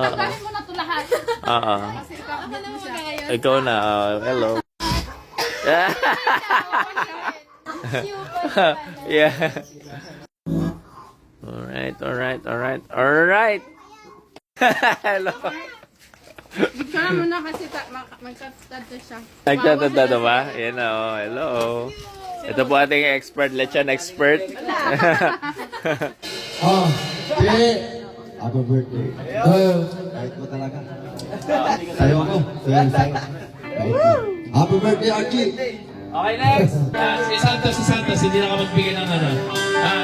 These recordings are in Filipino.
Tanggalin mo na ito lahat. Oo. Kasi ikaw na ngayon. Ikaw na. Hello. Yeah. Alright. Hello. Ikaw mo na kasi magtatado siya. Nagtatanda ba? Yan na, oh. Hello. Ito po ating expert, lechon expert. Happy birthday. Kahit mo talaga. Sayo ako. Sayo. Happy birthday, Archie. Okay, next. Si Santos, hindi na ka magbigay ng ano.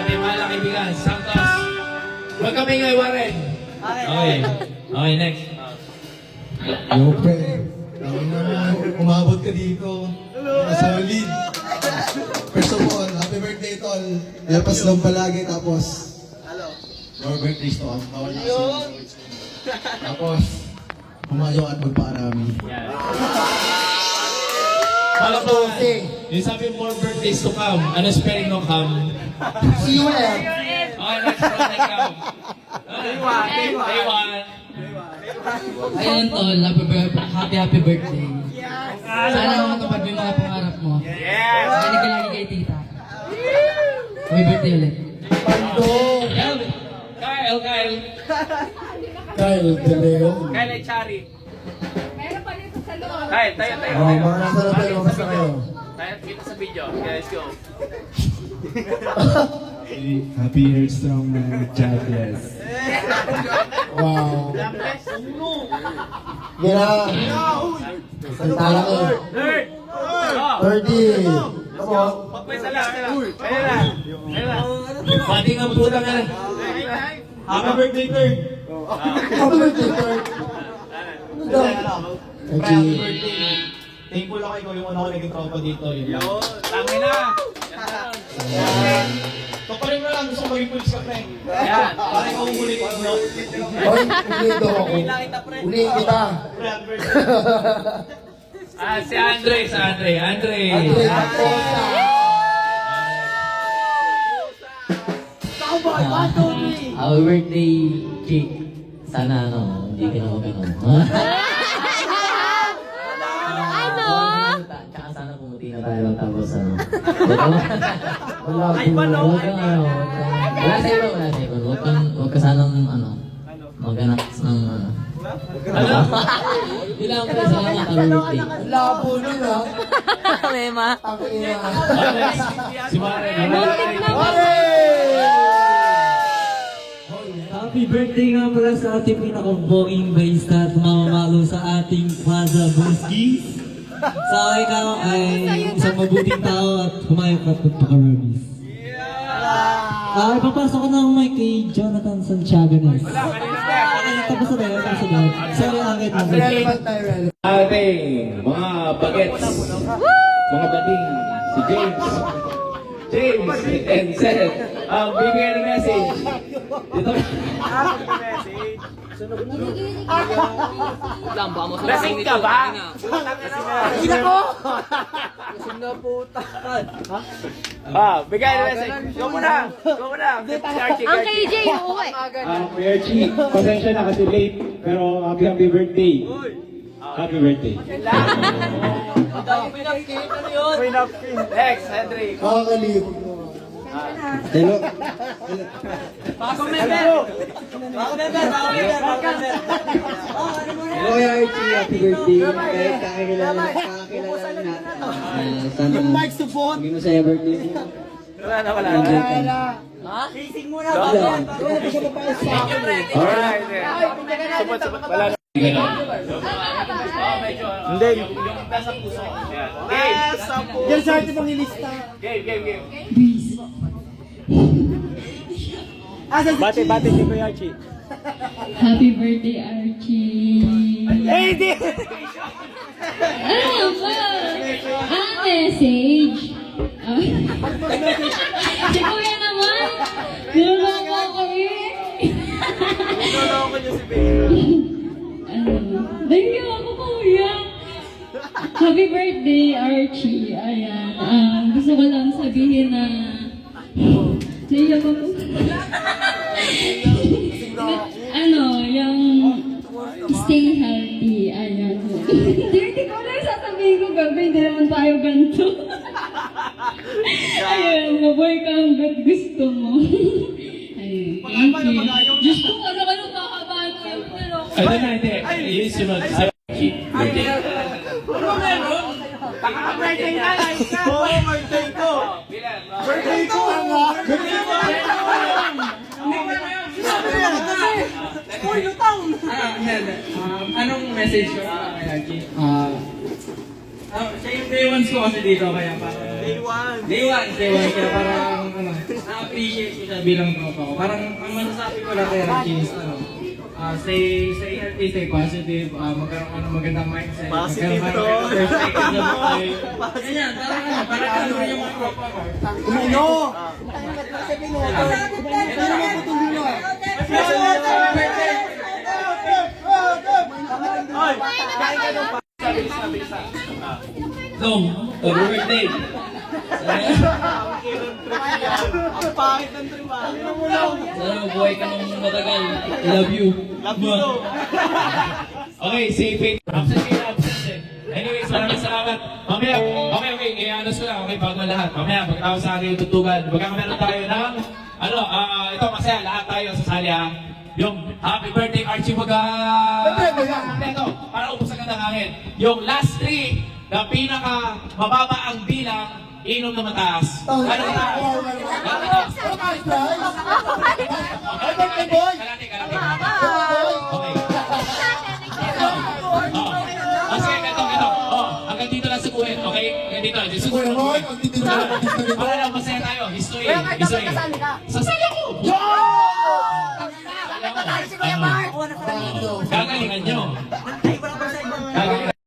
Di mahal ang kaibigan. Santos. Huwag kami ngay, Warren. Okay, next. Yo, pre. Umabot ka dito. Solid. First of all, happy birthday, tol. Lapas lang palagi, tapos more birthdays to all. Tapos, humayo at magpaarami. Hala po, yung sabi more birthdays to come. Ano spelling no come? See you there. Okay, next birthday come. Day one. Ayun, tol. Happy birthday. Sana matupad mo yung mga pangarap mo. Yes! Makinig ka lagi kay tita. Happy birthday ulit. Kyle. Kyle De Leon. Kyle ay Chari. Meron pa dito sa loob. Kyle, tayo. Mga nasa hotel, kamusta kayo? Tayo, kita sa video. Okay, let's go. Happy Heartstrong Jobless. Wow. Gira. Santala ko. Third! 30. Come on. Pagpesa lang. Ayun na. Pati nga puta ka. Happy birthday, Kurt. Happy birthday, Kurt. Happy birthday. Thankful ako ikaw yung una ko naging tropa dito. Yo, tama na. Kaparin mo lang, gusto ko maging pulis ka, pre. Yan. Parang ikaw huli ko, bro. Hoy, ulihin daw ako. Ulihin kita. Si Andre. Andre Acosta. Happy birthday, Jake. Sana hindi ka na mag-ano. Tsaka sana pumuti na tayo tapos Wala Huwag kang wala sa iba. Huwag ka sanang maganak ng Bilang ko sa mga birthday. Labo nun, ha? Mema. Si Mare. Happy birthday nga pala sa ating pinaka-boring barista at mamamalo sa ating Plaza Buskis. Sa ikaw ay isang mabuting tao at humayok at pagpakarabis. Ipapasok ko na ang mic kay Jonathan Santiago Nes. Tapos na tayo. Sorry, akit mo. Relevant tayo, relevant. Ating mga bagets, mga bading, si James and Seth, ang bibigyan ng message. Dito. Lasing ka ba? Ina ko! Bigay na message. Go muna. Ang KJ, uuwi. Kuya Chi, pasensya na kasi late, pero happy birthday. Happy birthday. Next, Henry. Makakalibog mo. Hello. Kuya Archie, happy birthday. Kahit kakilala na. Sana yung mic support. Hindi mo sa'yo birthday mo. Wala na. Alright. Supat. Wala na. Hindi. Yung nasa puso. Game. Yan sa ating panglilista. Game. Bate kay Kuya Archie. Happy birthday, Archie! Hey, di! Ano ba? Message? Si Kuya naman! Niloloko ako eh! Niloloko niyo si Baby. Thank you ako, Kuya! Happy birthday, Archie! Ayan. Gusto ko lang sabihin na... Naiyak ako. Yung stay healthy. Ayan. Hindi ko lang sasabihin ko gabi, hindi naman tayo ganito. Ayan, mabuhay ka hanggat gusto mo. Ayun, thank you. Diyos ko, ano kakabaan mo yung pero. Ito na, hindi. Yung sunod. Si Archie. Birthday. Baka-birthday na lang ka. Anong message ko kay Archie? Siya yung day ones ko kasi dito, kaya parang... Day one, kaya parang, na-appreciate ko siya bilang tropa ko. Parang, ang masasabi ko lang kay Archie is, stay healthy, stay positive, magkaroon ka ng magandang mindset, magkaroon ka ng perspective na buhay. Ganyan, parang ano yung mga tropa ko. Long, happy birthday. Sana mabuhay ka ng matagal. I love you. Okay, si Faith. Absent kayo, absent eh. Anyways, maraming salamat. Mamaya, okay, i-anos ko lang, okay, bago ang lahat. Mamaya, pagkatapos sa akin yung tutugan, magkakameron tayo ng, ito masaya, lahat tayo sasali ha. Yung happy birthday Archie Waga! Ito, para ubos agad ang hangin. Yung last three, na pinaka mababa ang bilang, inom na mataas. Ano mataas? Kalate. Okay. Sige, ito. Hanggang dito lang sukuhin, okay? Hanggang dito. Sukuhin. Para lang masaya tayo. History. Sasali